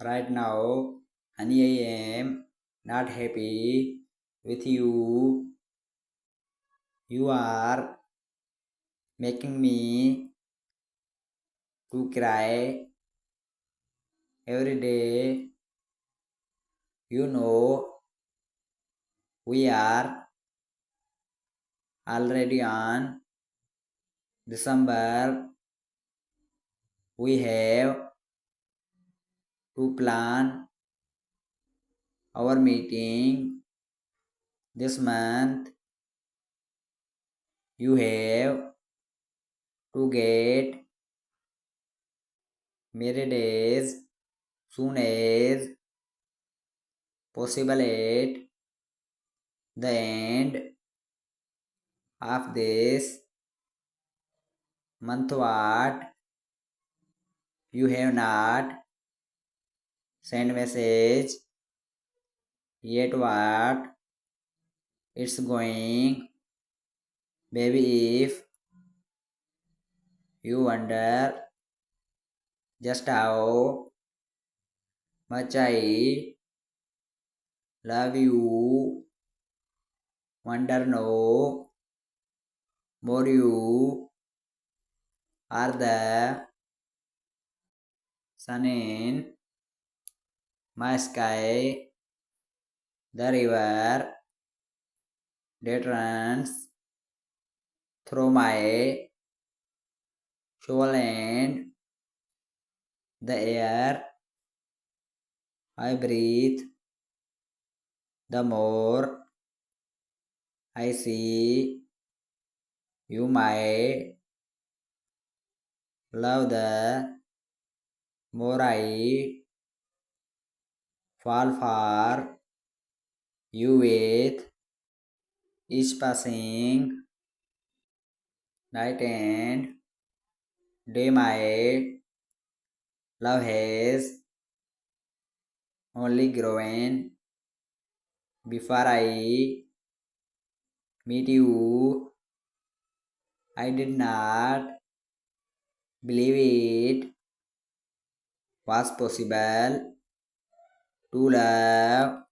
Right now, honey, I am not happy with you. You are making me to cry every day. You know, we are already on December. We have to plan our meeting this month. You have to get married as soon as possible at the end of this month. What you have not sent message yet? What it's going, baby? If you wonder just how much I love you, wonder no more. You are the sun in my sky, the river that runs through my soul, and the air I breathe. The more I see you, my love, the more I fall for you with each passing night and day. My love has only grown before I meet you. I did not believe it was possible to love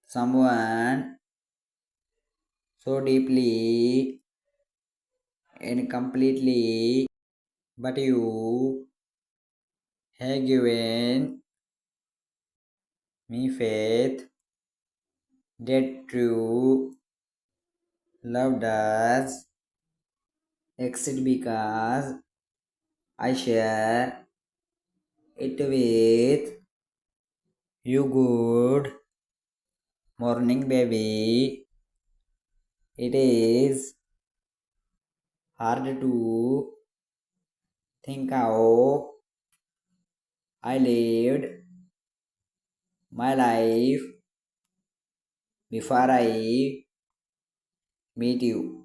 someone so deeply and completely, but you have given me faith that true love does exist because I share it with you. Good morning, baby. It is hard to think how I lived my life before I meet you.